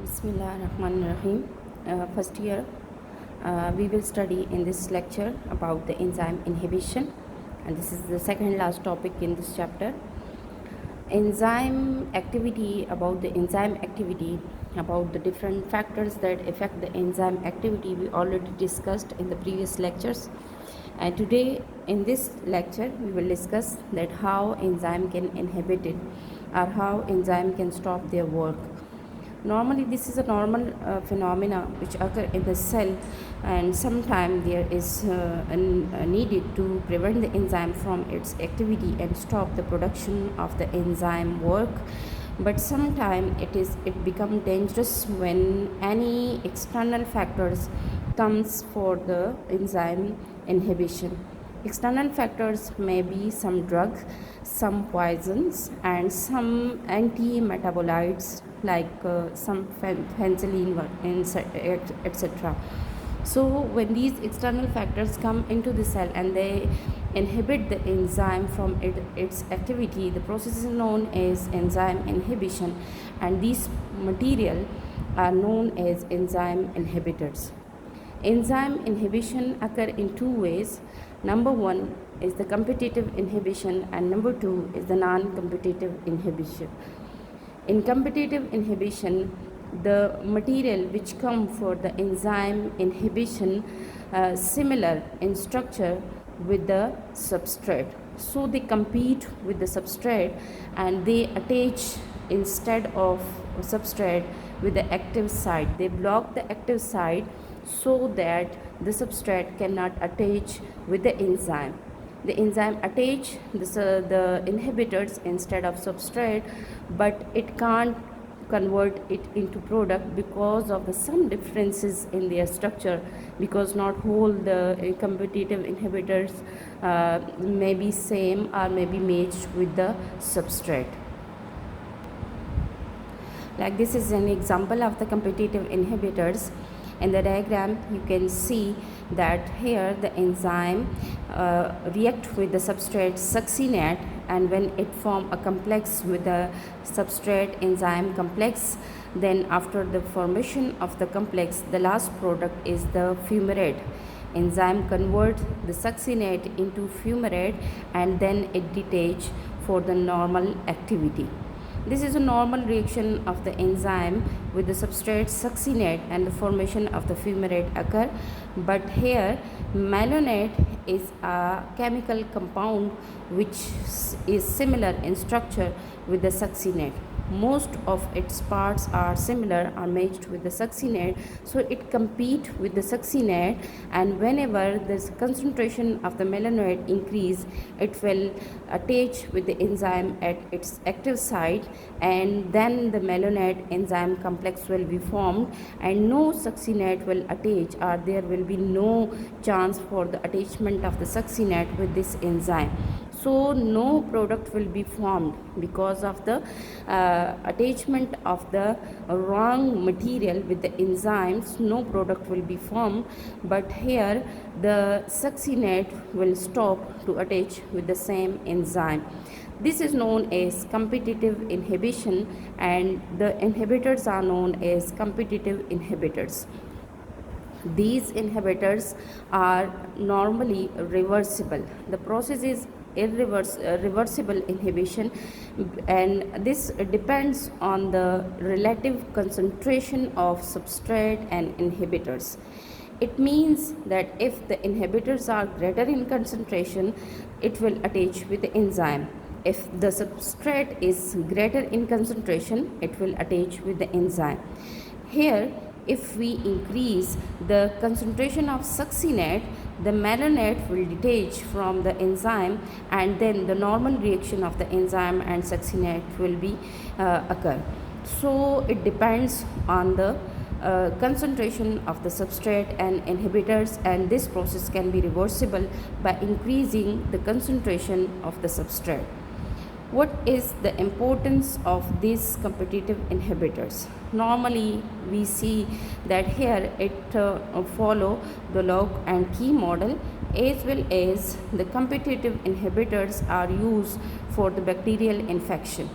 Bismillahirrahmanirrahim. First year, we will study in this lecture about the enzyme inhibition, and this is the second last topic in this chapter. About the enzyme activity, about the different factors that affect the enzyme activity, we already discussed in the previous lectures. And today, in this lecture, we will discuss that how enzyme can inhibit it or how enzyme can stop their work. Normally, this is a normal phenomena which occur in the cell, and sometimes there is needed to prevent the enzyme from its activity and stop the production of the enzyme work. But sometimes it become dangerous when any external factors comes for the enzyme inhibition. External factors may be some drugs, some poisons, and some anti-metabolites like some penicillin, etc. So when these external factors come into the cell and they inhibit the enzyme from its activity, the process is known as enzyme inhibition, and these material are known as enzyme inhibitors. Enzyme inhibition occur in two ways. Number one is the competitive inhibition, and number two is the non-competitive inhibition. In competitive inhibition, the material which come for the enzyme inhibition similar in structure with the substrate. So they compete with the substrate and they attach instead of substrate with the active site. They block the active site so that the substrate cannot attach with the enzyme. The enzyme attach the inhibitors instead of substrate, but it can't convert it into product because of some differences in their structure, because not whole the competitive inhibitors may be same or may be matched with the substrate. Like this is an example of the competitive inhibitors. In the diagram you can see that here the enzyme react with the substrate succinate, and when it form a complex with the substrate enzyme complex, then after the formation of the complex, the last product is the fumarate. Enzyme convert the succinate into fumarate and then it detach for the normal activity. This is a normal reaction of the enzyme with the substrate succinate and the formation of the fumarate occur. But here malonate is a chemical compound which is similar in structure with the succinate. Most of its parts are similar, are matched with the succinate, so it compete with the succinate, and whenever this concentration of the malonate increase, it will attach with the enzyme at its active site, and then the malonate enzyme complex will be formed and no succinate will attach, or there will be no chance for the attachment of the succinate with this enzyme. So no product will be formed because of the attachment of the wrong material with the enzymes. No product will be formed, but here the succinate will stop to attach with the same enzyme. This is known as competitive inhibition, and the inhibitors are known as competitive inhibitors. These inhibitors are normally reversible. The process is reversible inhibition, and this depends on the relative concentration of substrate and inhibitors. It means that if the inhibitors are greater in concentration, it will attach with the enzyme. If the substrate is greater in concentration, it will attach with the enzyme. Here, if we increase the concentration of succinate, the malonate will detach from the enzyme, and then the normal reaction of the enzyme and succinate will be occur. So it depends on the concentration of the substrate and inhibitors, and this process can be reversible by increasing the concentration of the substrate. What is the importance of these competitive inhibitors? Normally we see that here it follow the log and key model, as well as the competitive inhibitors are used for the bacterial infection.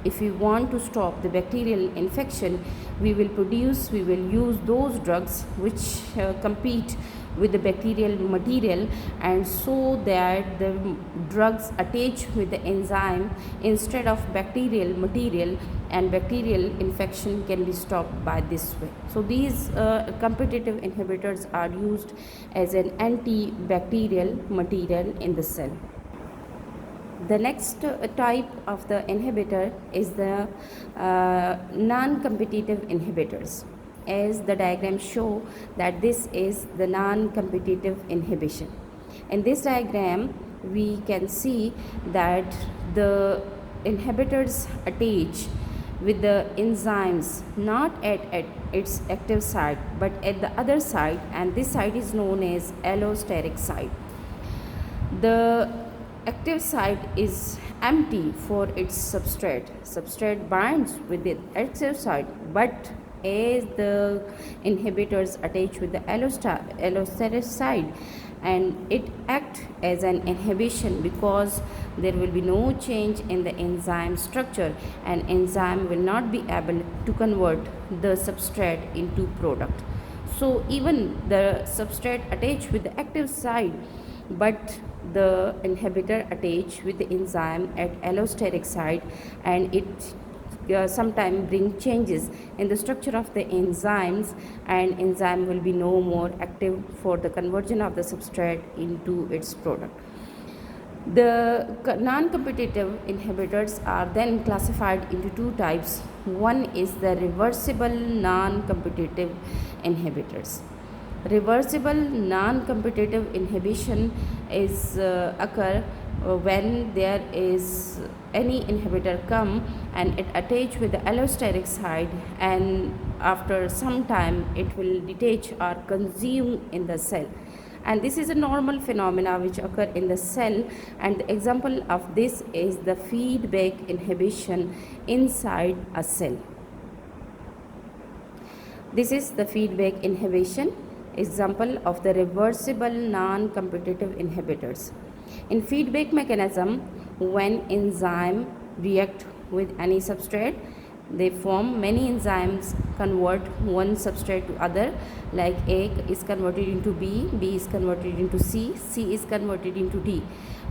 if we want to stop the bacterial infection, we will use those drugs which compete with the bacterial material, and so that the drugs attach with the enzyme instead of bacterial material, and bacterial infection can be stopped by this way. So these competitive inhibitors are used as an antibacterial material in the cell. The next type of the inhibitor is the non-competitive inhibitors. As the diagram show that this is the non-competitive inhibition. In this diagram, we can see that the inhibitors attach with the enzymes not at its active site but at the other site, and this site is known as allosteric site. The active site is empty for its substrate binds with the active site, but as the inhibitors attach with the allosteric site, and it acts as an inhibition because there will be no change in the enzyme structure, and enzyme will not be able to convert the substrate into product. So even the substrate attached with the active site, but the inhibitor attach with the enzyme at allosteric site, and it sometimes bring changes in the structure of the enzymes, and enzyme will be no more active for the conversion of the substrate into its product. The non-competitive inhibitors are then classified into two types. One is the reversible non-competitive inhibitors. Reversible non-competitive inhibition is occur when there is any inhibitor come and it attach with the allosteric site, and after some time it will detach or consume in the cell, and this is a normal phenomena which occur in the cell, and the example of this is the feedback inhibition inside a cell. This is the feedback inhibition example of the reversible non-competitive inhibitors. In feedback mechanism, when enzyme react with any substrate, they form many enzymes convert one substrate to other, like A is converted into B, B is converted into C, C is converted into D.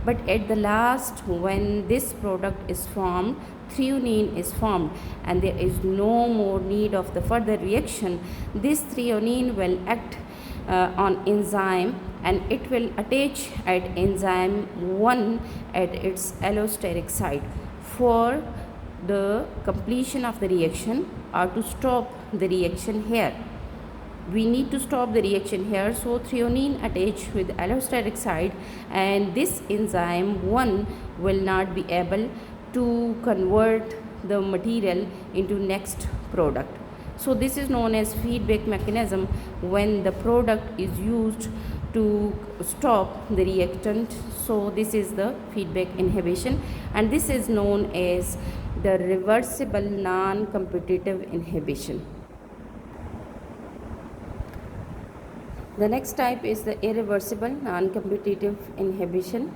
But at the last, when this product is formed, threonine is formed, and there is no more need of the further reaction. This threonine will act on enzyme, and it will attach at enzyme 1 at its allosteric site for the completion of the reaction or to stop the reaction here. We need to stop the reaction here, so threonine attach with allosteric site, and this enzyme 1 will not be able to convert the material into next product. So this is known as feedback mechanism when the product is used to stop the reactant. So this is the feedback inhibition, and this is known as the reversible non-competitive inhibition. The next type is the irreversible non-competitive inhibition,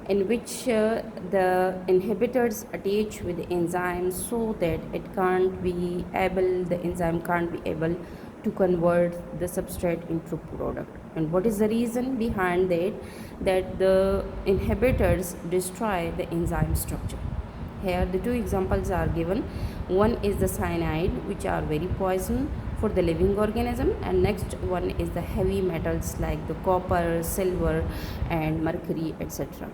in which the inhibitors attach with the enzyme so that the enzyme can't be able to convert the substrate into product. And what is the reason behind that? That the inhibitors destroy the enzyme structure. Here the two examples are given. One is the cyanide, which are very poison for the living organism, and next one is the heavy metals like the copper, silver and mercury, etc.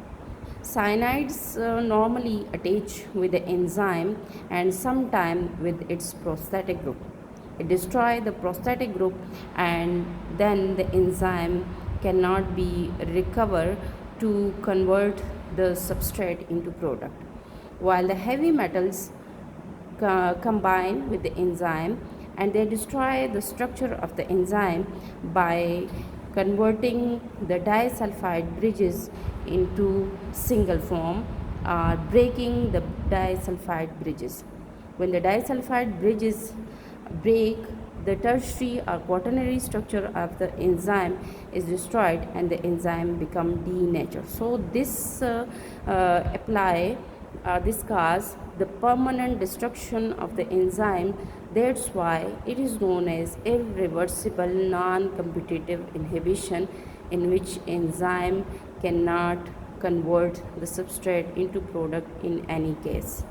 Cyanides normally attach with the enzyme and sometimes with its prosthetic group. It destroys the prosthetic group, and then the enzyme cannot be recovered to convert the substrate into product. While the heavy metals combine with the enzyme, and they destroy the structure of the enzyme by converting the disulfide bridges into single form, breaking the disulfide bridges. When the disulfide bridges break, the tertiary or quaternary structure of the enzyme is destroyed and the enzyme become denatured. So this apply this cause the permanent destruction of the enzyme. That's why it is known as irreversible non-competitive inhibition, in which enzyme cannot convert the substrate into product in any case.